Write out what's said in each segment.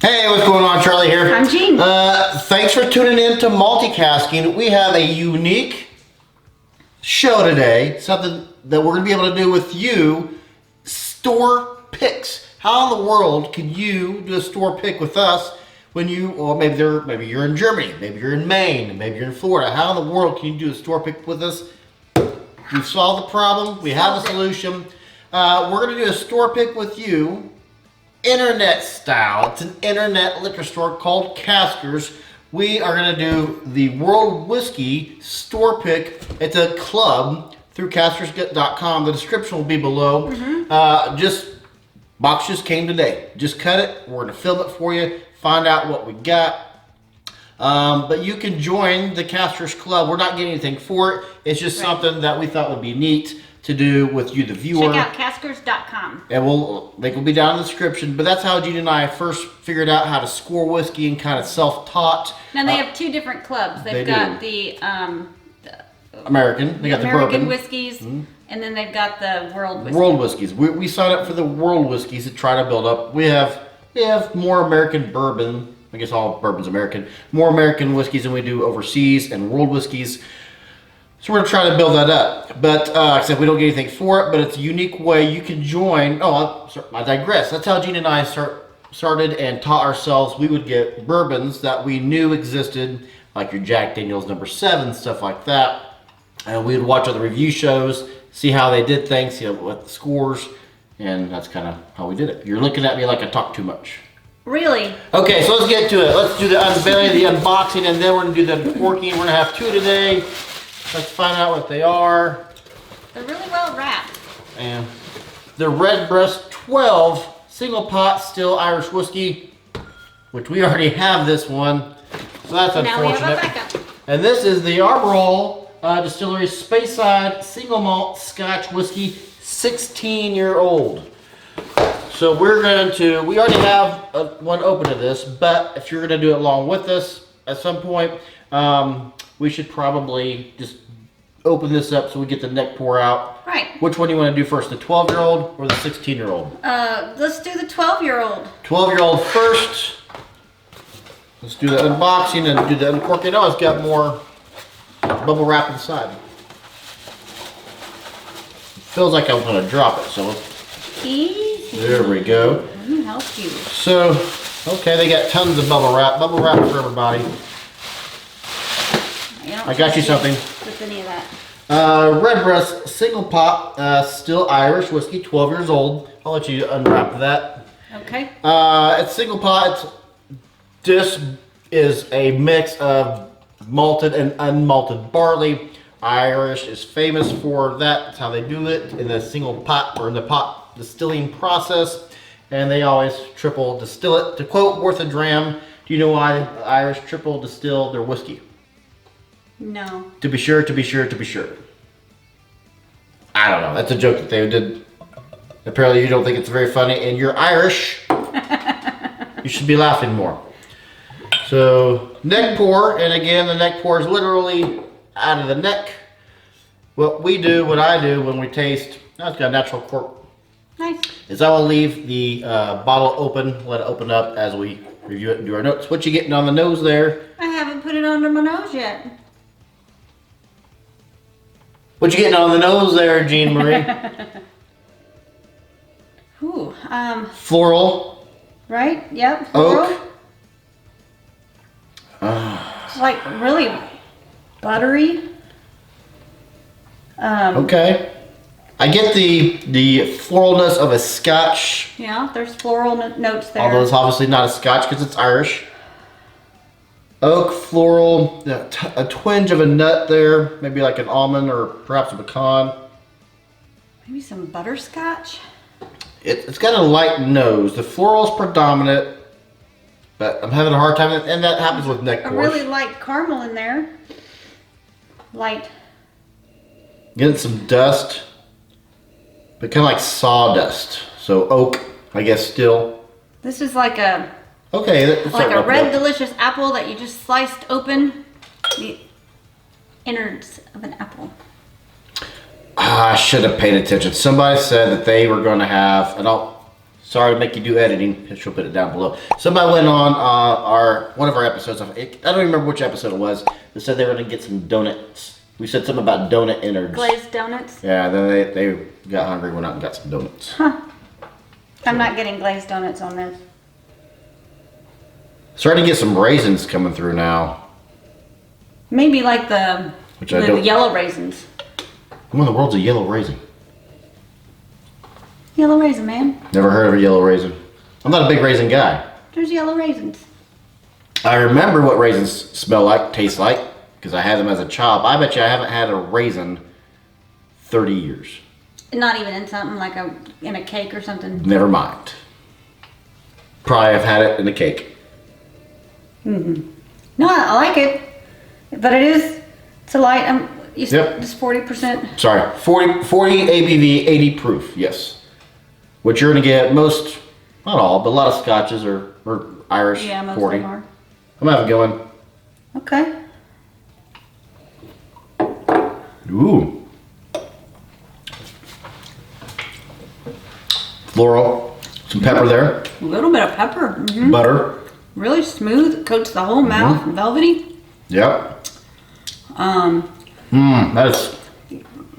Hey, what's going on? Charlie here. I'm Jean. Thanks for tuning in to MultiCasking. We have a unique show today, something that we're going to be able to do with you, store picks. How in the world can you do a store pick with us when you, or maybe you're in Germany, maybe you're in Maine, maybe you're in Florida. How in the world can you do a store pick with us? We've solved the problem. We have a solution. We're going to do a store pick with you. Internet style. It's an internet liquor store called Caskers. We are going to do the World Whisky store pick. It's a club through caskers.com. The description will be below. Box just came today. Just cut it. We're going to film it for you. Find out what we got. But you can join the Caskers Club. We're not getting anything for it. It's just something that we thought would be neat to do with you, the viewer. Check out Caskers.com. And link will be down in the description. But that's how Gene and I first figured out how to score whiskey and kind of self-taught. Now they have two different clubs. They've got the American. They got the American bourbon whiskeys, and then they've got the world whiskeys. World whiskeys. We signed up for the world whiskeys to try to build up. We have more American bourbon. I guess all bourbon's American. More American whiskeys than we do overseas, and world whiskeys. So we're going to try to build that up. But like I said, we don't get anything for it, but it's a unique way you can join. I digress. That's how Gene and I started and taught ourselves. We would get bourbons that we knew existed, like your Jack Daniel's No. 7, stuff like that. And we would watch other review shows, see how they did things, see what the scores, and that's kind of how we did it. You're looking at me like I talk too much. Really? Okay, so let's get to it. Let's do the unveiling, the unboxing, and then we're going to do the corking. We're going to have two today. Let's find out what they are. They're really well wrapped. And the Redbreast 12 single pot still Irish whiskey, which we already have this one. So that's unfortunate. Now we have a backup. And this is the Aberlour distillery Speyside single malt Scotch whiskey, 16-year-old. So we already have one open to this, but if you're going to do it along with us at some point, we should probably just open this up so we get the neck pour out. Right. Which one do you want to do first, the 12-year-old or the 16-year-old? Let's do the 12-year-old. 12-year-old first. Let's do the unboxing and do the uncorking. Oh, it's got more bubble wrap inside. It feels like I'm going to drop it, so Easy. there we go. Let me help you. So, okay, they got tons of bubble wrap. Bubble wrap for everybody. I got you something. With any of that. Redbreast single pot, still Irish whiskey, 12 years old. I'll let you unwrap that. Okay. It's single pot. This is a mix of malted and unmalted barley. Irish is famous for that. That's how they do it in the single pot or in the pot distilling process. And they always triple distill it. To quote Worth a Dram, do you know why the Irish triple distill their whiskey? No. To be sure, to be sure, to be sure. I don't know. That's a joke that they did. Apparently you don't think it's very funny and you're Irish. You should be laughing more. So, neck pour. And again, the neck pour is literally out of the neck. What I do when we taste, it's got a natural cork. Nice. Is I will leave the bottle open, let it open up as we review it and do our notes. What you getting on the nose there? I haven't put it under my nose yet. What you getting on the nose there, Jean Marie? Ooh, Floral. right? Yep. Floral. Oak. It's like really buttery. Okay. I get the floralness of a Scotch. Yeah, there's floral notes there. Although it's obviously not a Scotch because it's Irish. Oak, floral, a twinge of a nut there, maybe like an almond or perhaps a pecan. Maybe some butterscotch. It's got a light nose. The floral is predominant, but I'm having a hard time, and that happens with neck pours. A really light caramel in there. Light. Getting some dust, but kind of like sawdust. So oak, I guess, still. This is like a Okay. like a red delicious apple that you just sliced open. The innards of an apple. I should have paid attention. Somebody said that they were going to have, and Sorry to make you do editing. She'll put it down below. Somebody went on one of our episodes. I don't even remember which episode it was. They said they were going to get some donuts. We said something about donut innards. Glazed donuts? Yeah, then they got hungry, went out and got some donuts. Huh. I'm not getting glazed donuts on this. Starting to get some raisins coming through now. Maybe like the yellow raisins. What in the world's a yellow raisin? Yellow raisin, man. Never heard of a yellow raisin. I'm not a big raisin guy. There's yellow raisins. I remember what raisins smell like, taste like, because I had them as a child. I bet you I haven't had a raisin 30 years. Not even in something like in a cake or something? Never mind. Probably have had it in a cake. Mm-hmm. No, I like it. But it's a light. It's 40%. Sorry, 40 ABV, 80 proof, yes. Which you're going to get most, not all, but a lot of scotches or Irish 40. Most of them are. I'm having going. Okay. Ooh. Floral. Some pepper there. A little bit of pepper. Mm-hmm. Butter. Really smooth. Coats the whole mouth. Velvety. Yep. That is.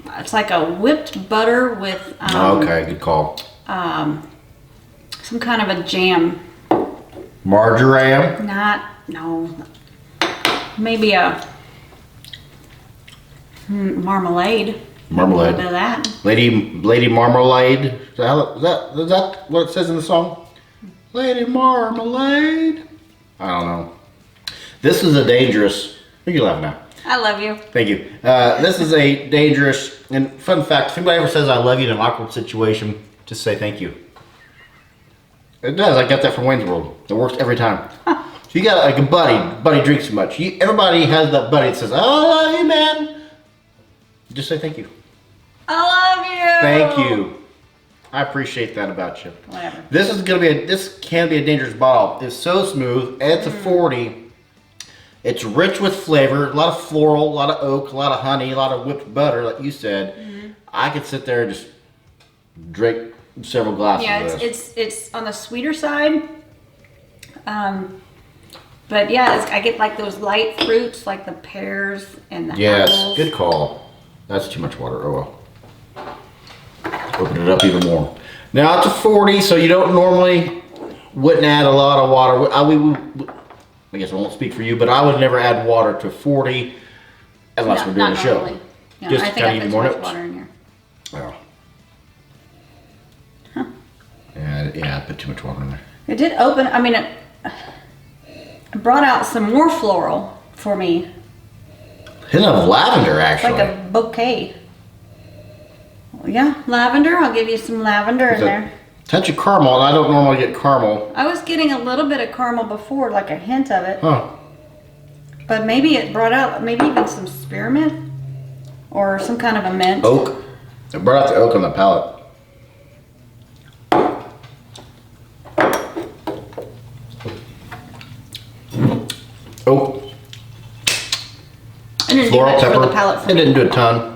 It's like a whipped butter with. Okay, good call. Some kind of a jam. Marjoram. No. Maybe a marmalade. Marmalade. A little bit of that. Lady Marmalade. Is that what it says in the song? Lady Marmalade. I don't know. This is a dangerous. You can laugh now. I love you. Thank you. This is a dangerous and fun fact. If anybody ever says I love you in an awkward situation, just say thank you. It does. I got that from Wayne's World. It works every time. So you got like a buddy drinks too much. Everybody has that buddy that says, I love you, man. Just say thank you. I love you. Thank you. I appreciate that about you. Whatever. This can be a dangerous bottle. It's so smooth. It's a 40. It's rich with flavor, a lot of floral, a lot of oak, a lot of honey, a lot of whipped butter, like you said. Mm-hmm. I could sit there and just drink several glasses of this. It's on the sweeter side. But yeah, I get like those light fruits, like the pears and the apples. Good call. That's too much water. Oh well. Open it up even more. Now it's a 40, so you wouldn't add a lot of water. I guess I won't speak for you, but I would never add water to 40 unless we're doing a show. Normally. No, Just I to think kind I of put give too more much notes. water in here. Oh. Huh. Yeah, I put too much water in there. It did open. I mean, it brought out some more floral for me. Hint of lavender, actually. Like a bouquet. Yeah, lavender. I'll give you some lavender in there. Touch of caramel, and I don't normally get caramel. I was getting a little bit of caramel before, like a hint of it. Huh. But maybe it brought out, maybe even some spearmint or some kind of a mint. Oak. It brought out the oak on the palate. Oak. I didn't Floral do much pepper. for the palate for It me. didn't do a ton.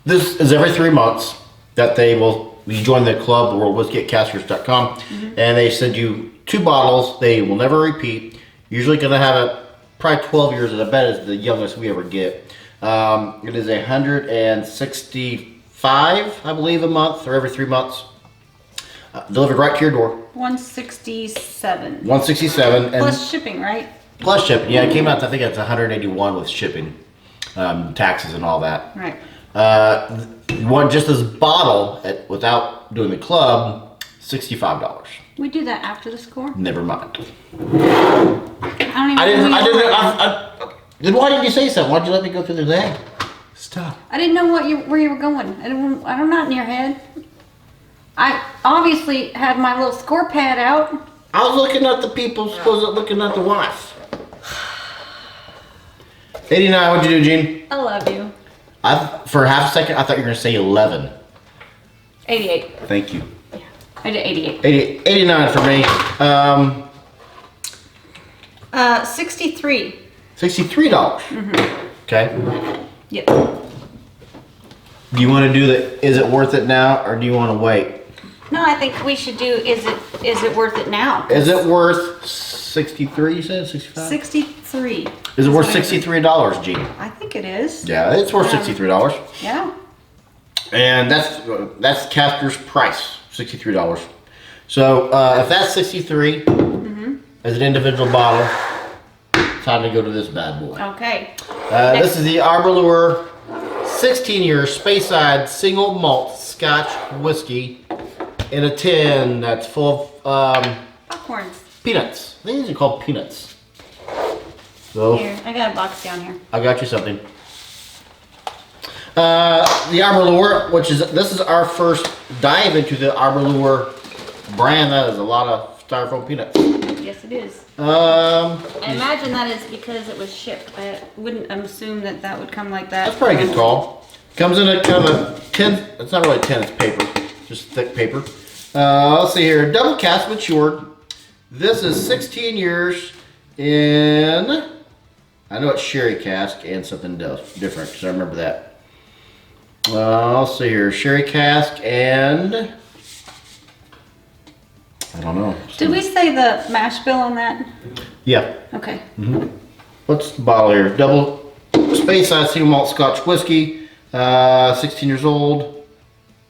This is every 3 months that you join the club, worldwhiskey@caskers.com, and they send you 2 bottles. They will never repeat. Usually going to have it probably 12 years, and I bet it's the youngest we ever get. It is 165, I believe, a month, or every 3 months. Delivered right to your door. 167. 167. And Plus shipping, right? plus shipping. Yeah, it came out, I think it's 181 with shipping, taxes and all that. Right. Just this bottle, without doing the club, $65. We do that after the score? Never mind. I Then why didn't you say something? Why'd you let me go through the thing? Stop. I didn't know where you were going. I'm not in your head. I obviously had my little score pad out. I was looking at the people, wasn't looking at the wife. 89, what'd you do, Gene? I love you. For half a second, I thought you were going to say 11. 88. Thank you. Yeah, I did 88. 89 for me. 63. $63. Okay. Yep. Do you want to do the, is it worth it now, or do you want to wait? No, I think we should do, is it worth it now? Is it worth 63, you said, 65? 63. Is it worth $63, Gene? I think it is. Yeah, it's worth $63. Yeah. And that's Caskers price, $63. So if that's 63 as an individual bottle, time to go to this bad boy. Okay. This is the Aberlour 16-year Speyside single malt Scotch whiskey in a tin that's full of Popcorns. peanuts. I think these are called peanuts. So Here, I got a box down here. I got you something. The Aberlour, this is our first dive into the Aberlour brand. That is a lot of styrofoam peanuts. Yes, it is. I I imagine that is because it was shipped. I wouldn't assume that would come like that. That's probably a good call. Comes in a kind of a tin. It's not really tin, it's paper. Just thick paper. Let's see here. Double cask matured. This is 16 years in, I know it's sherry cask and something else different because I remember that. Let's see here. Sherry cask and, I don't know. Did we say the mash bill on that? Yeah. Okay. What's the bottle here? Double Speyside single malt Scotch whiskey. 16 years old.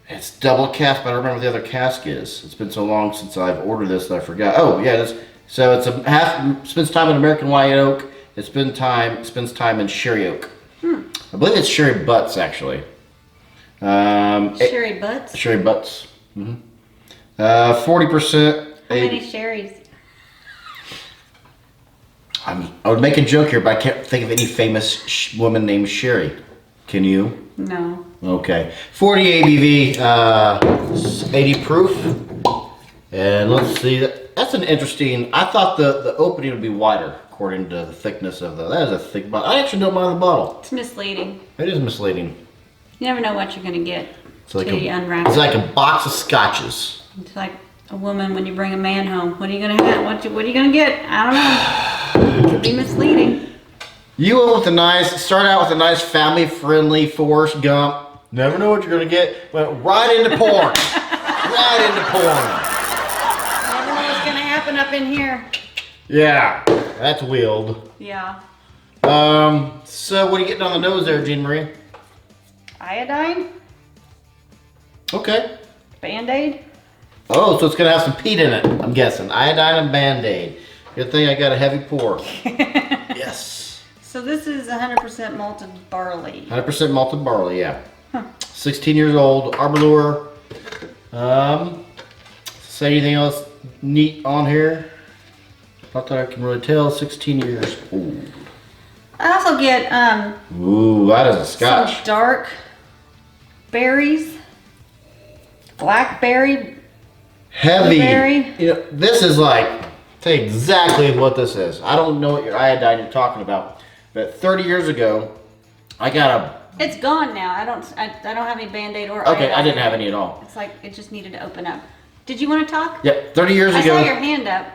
It's double cask, but I don't remember what the other cask is. It's been so long since I've ordered this that I forgot. Oh, yeah, it is. So it's a half, spends time in American white oak. It spends time in sherry oak. I believe it's sherry butts, actually. Sherry butts? Sherry butts. 40%. How many sherries? I would make a joke here, but I can't think of any famous woman named Sherry. Can you? No. Okay. 40 ABV, 80 proof. And let's see. That's an interesting. I thought the opening would be wider, according to the thickness of that is a thick bottle. I actually don't mind the bottle. It's misleading. It is misleading. You never know what you're going to get It's like till you unwrap it's it. like a box of scotches. It's like a woman when you bring a man home. What are you going to have? What are you going to get? I don't know. It could be misleading. You went with start out with a nice family-friendly Forrest Gump. Never know what you're going to get. Went right into porn. Right into porn. Never know what's going to happen up in here. Yeah, that's wild. Yeah. So what are you getting on the nose there, Jean Marie? Iodine? Okay. Band-Aid? Oh, so it's going to have some peat in it, I'm guessing. Iodine and Band-Aid. Good thing I got a heavy pour. Yes. So this is 100% malted barley. 100% malted barley, yeah. 16 years old, Aberlour. Say anything else neat on here? Not that I can really tell. 16 years old. I also get Ooh, that is a scotch. some dark berries, blackberry, Heavy. blueberry. You know, this is like, tell you exactly what this is. I don't know what your iodine you're talking about, but 30 years ago, I got a. It's gone now. I don't have any Band-Aid or Okay, iodine. I didn't have any at all. It's like it just needed to open up. Did you want to talk? Yep, 30 years I ago. saw your hand up,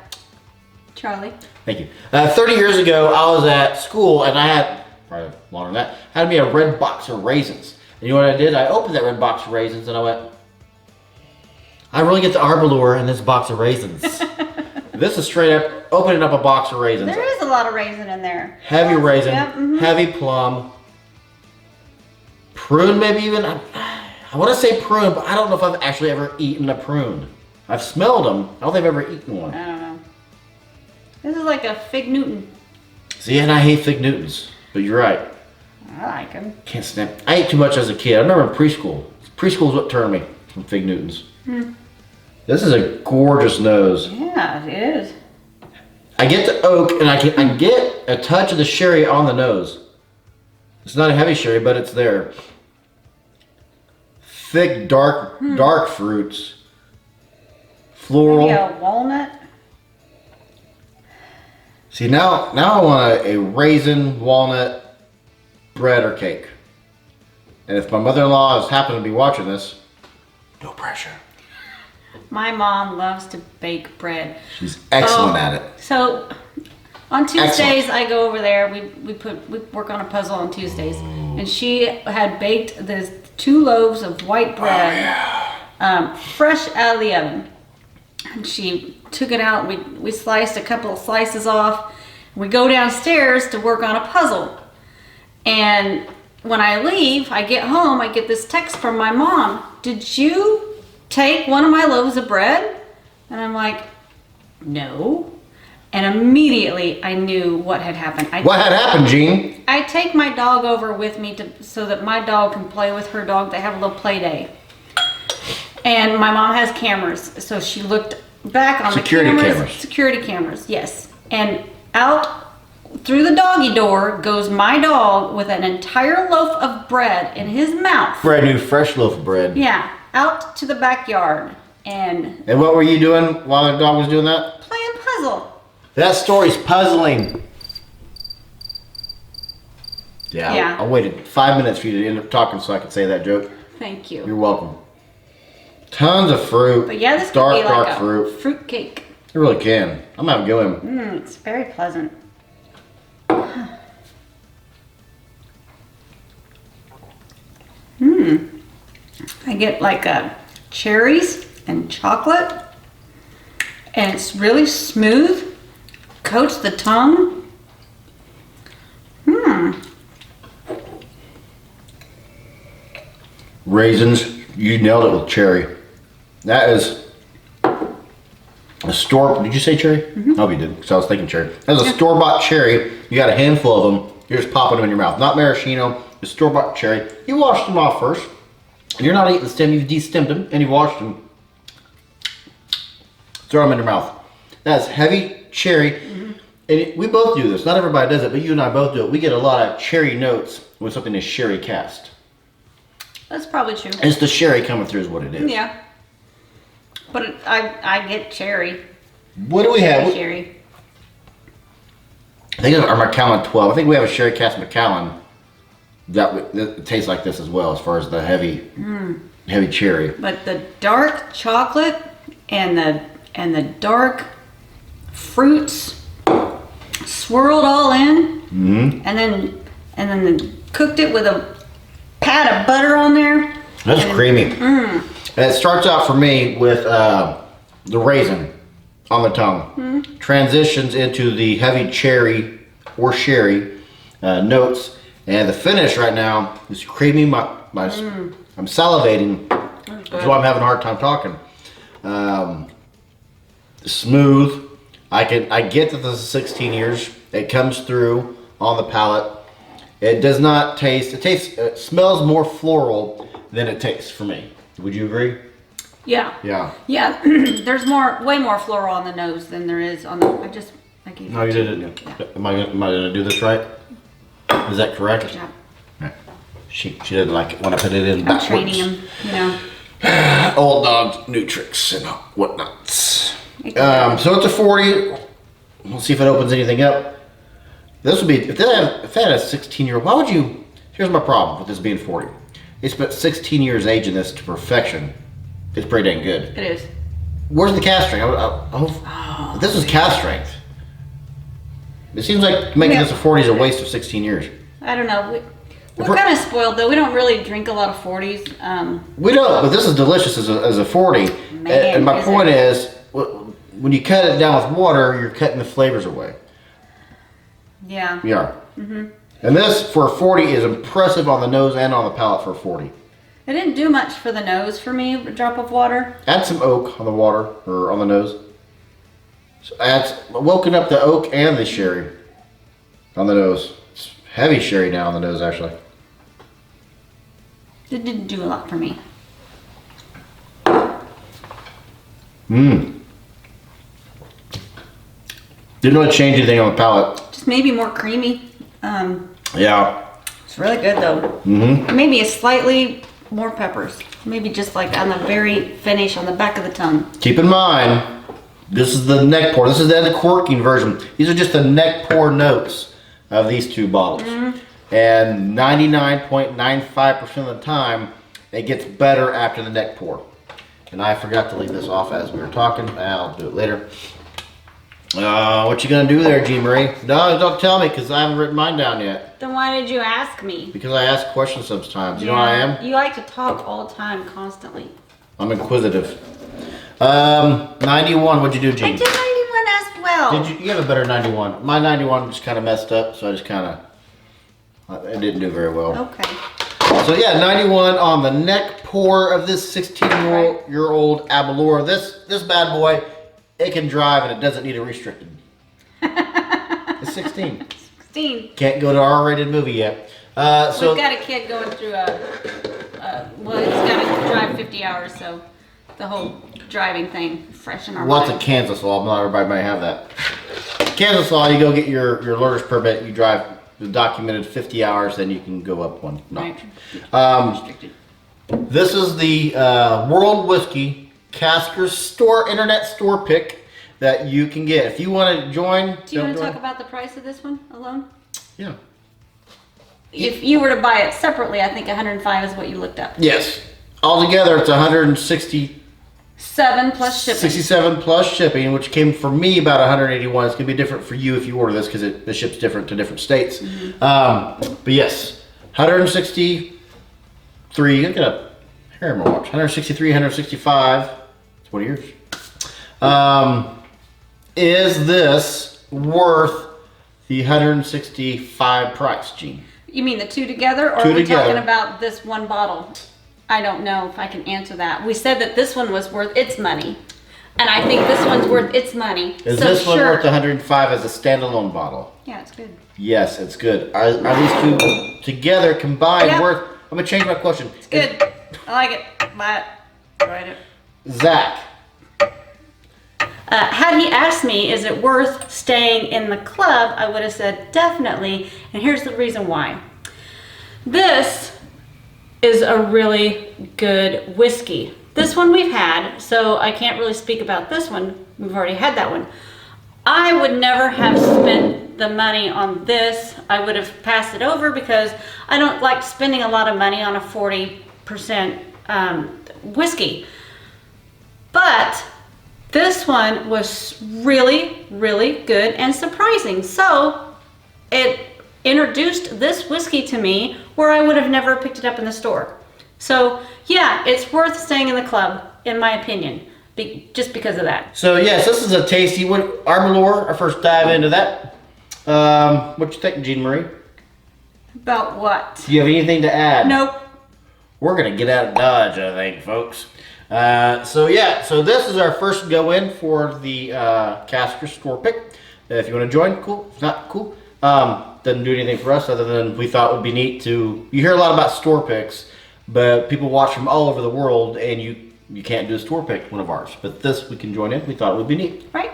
Charlie. Thank you. 30 years ago, I was at school and I had, probably longer than that, had me a red box of raisins. And you know what I did? I opened that red box of raisins and I went, I really get the Aberlour in this box of raisins. This is straight up opening up a box of raisins. There is a lot of raisin in there. Heavy raisin, Yep, heavy plum, prune maybe even. I want to say prune, but I don't know if I've actually ever eaten a prune. I've smelled them. I don't think I've ever eaten one. I don't know. This is like a Fig Newton. See, and I hate Fig Newtons, but you're right. I like them. Can't stand. I ate too much as a kid. I remember in preschool. Preschool is what turned me from Fig Newtons. This is a gorgeous nose. Yeah, it is. I get the oak, and I get a touch of the sherry on the nose. It's not a heavy sherry, but it's there. Thick, dark fruits. Floral. Maybe a walnut. See, now I want a raisin, walnut, bread or cake. And if my mother-in-law has happened to be watching this, no pressure. My mom loves to bake bread. She's excellent at it. So on Tuesdays, Excellent. I go over there. We work on a puzzle on Tuesdays, and she had baked this 2 loaves of white bread, fresh out of the oven. And she took it out. We sliced a couple of slices off. We go downstairs to work on a puzzle. And when I leave, I get home, I get this text from my mom. Did you take one of my loaves of bread? And I'm like, no. And immediately I knew what had happened. What had happened, Jean? I take my dog over with me so that my dog can play with her dog. They have a little play day. And my mom has cameras, so she looked back on the cameras. Security cameras, yes. And out through the doggy door goes my dog with an entire loaf of bread in his mouth. Brand new, fresh loaf of bread. Yeah, out to the backyard. And what were you doing while the dog was doing that? Playing puzzle. That story's puzzling. Yeah. I waited 5 minutes for you to end up talking so I could say that joke. Thank you. You're welcome. Tons of fruit. But yeah, this could be like a fruit cake. It really can. I'm gonna go in. It's very pleasant. I get like cherries and chocolate, and it's really smooth. Coats the tongue. Raisins. You nailed it with cherry. That is a store. Did you say cherry? Oh, you did. Because I was thinking cherry. That's a store-bought cherry. You got a handful of them. You're just popping them in your mouth. Not maraschino. It's store-bought cherry. You washed them off first. And you're not eating the stem. You've de-stemmed them and you've washed them. Throw them in your mouth. That's heavy cherry. And we both do this. Not everybody does it, but you and I both do it. We get a lot of cherry notes when something is sherry cast. That's probably true. It's the sherry coming through is what it is. Yeah. But I get cherry. What do we have? Sherry. I think it's our Macallan 12. I think we have a sherry cast Macallan that tastes like this as well, as far as the heavy cherry. But the dark chocolate and the dark fruits swirled all in, and then cooked it with a pat of butter on there. That's creamy. And it starts out for me with the raisin on the tongue. Transitions into the heavy cherry or sherry notes. And the finish right now is creamy. I'm salivating. That's why I'm having a hard time talking. Smooth. I get that this is 16 years. It comes through on the palate. It does not taste. It smells more floral than it tastes for me. Would you agree? Yeah. Yeah. Yeah. There's way more floral on the nose than there is on the. I gave No, you didn't. Yeah. Am I gonna do this right? Is that correct? Good job. Yeah. She didn't like it when I put it in backwards. I'm training him, you know. Old dog, new tricks and whatnots. So it's a 40. We'll see if it opens anything up. This would be, if they had a 16-year-old, why would you, here's my problem with this being 40. They spent 16 years aging this to perfection. It's pretty dang good. It is. Where's the cast strength? This is cast strength. It seems like making this a 40 is a waste of 16 years. I don't know. We're kind of spoiled though. We don't really drink a lot of 40s. We don't, but this is delicious as a 40. Man, and my point is, when you cut it down with water, you're cutting the flavors away. Yeah. We are. And this, for a 40, is impressive on the nose and on the palate for a 40. It didn't do much for the nose for me, a drop of water. Add some oak on the water, or on the nose. So woken up the oak and the sherry on the nose. It's heavy sherry now on the nose, actually. It didn't do a lot for me. Didn't really change anything on the palate. Just maybe more creamy. Yeah. It's really good though. Maybe a slightly more peppers. Maybe just like on the very finish on the back of the tongue. Keep in mind, this is the neck pour. This is the corking version. These are just the neck pour notes of these two bottles. And 99.95% of the time, it gets better after the neck pour. And I forgot to leave this off as we were talking. I'll do it later. What you gonna do there, Jean Marie? No, don't tell me because I haven't written mine down yet. Then why did you ask me? Because I ask questions sometimes. You know how I am? You like to talk all the time, constantly. I'm inquisitive. 91. What'd you do, I Jean? did 91 as well. You have a better 91. My 91 just kind of messed up, so I just kind of, it didn't do very well. Okay. So yeah, 91 on the neck pour of this 16-year-old Aberlour. This bad boy, it can drive and it doesn't need a restricted. It's 16. 16. Can't go to an R-rated movie yet. So We've got a kid going through well, he's got to drive 50 hours, so the whole driving thing fresh in our lots mind. of Kansas law. Not everybody might have that. Kansas law, you go get your learner's permit. You drive the documented 50 hours, then you can go up one notch. Right. Restricted. This is the World Whisky Caskers internet store pick that you can get. If you want to join... Do you want to talk about the price of this one alone? Yeah. If you were to buy it separately, I think 105 is what you looked up. Yes. Altogether, it's 167 plus shipping. 67 plus shipping, which came for me about 181. It's going to be different for you if you order this because the ship's different to different states. Mm-hmm. But yes, 163. Look at here in my watch. 163, 165. 20 years. Is this worth the 165 price, Gene? You mean the two together, or Two are we together. talking about this one bottle? I don't know if I can answer that. We said that this one was worth its money, and I think this one's worth its money. Is so this one sure. worth 105 as a standalone bottle? Yeah, it's good. Yes, it's good. Are these two together combined Yep. worth? I'm gonna change my question. It's good. I like it. Buy it. Write it. Zach. Had he asked me, is it worth staying in the club, I would have said definitely, and here's the reason why. This is a really good whiskey. This one we've had, so I can't really speak about this one. We've already had that one. I would never have spent the money on this. I would have passed it over because I don't like spending a lot of money on a 40% whiskey. But this one was really, really good and surprising. So it introduced this whiskey to me where I would have never picked it up in the store. So yeah, it's worth staying in the club, in my opinion, just because of that. So yes, this is a tasty one. Armour, our first dive into that. What you think, Jean Marie? About what? Do you have anything to add? Nope. We're gonna get out of Dodge, I think, folks. So this is our first go in for the Caskers store pick. If you want to join, cool. If not, cool. Doesn't do anything for us other than we thought it would be neat to. You hear a lot about store picks, but people watch from all over the world, and you can't do a store pick one of ours. But this we can join in. We thought it would be neat. Right.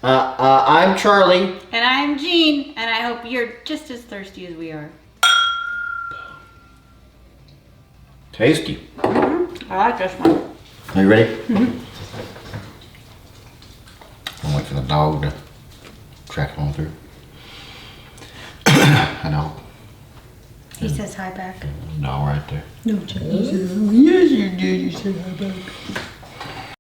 I'm Charlie. And I'm Jean, and I hope you're just as thirsty as we are. Tasty. I like this one. Are you ready? Mm-hmm. I'm waiting for the dog to track on through. I know. He says hi back. No, right there. No, Charlie. Yes, you did. You said hi back.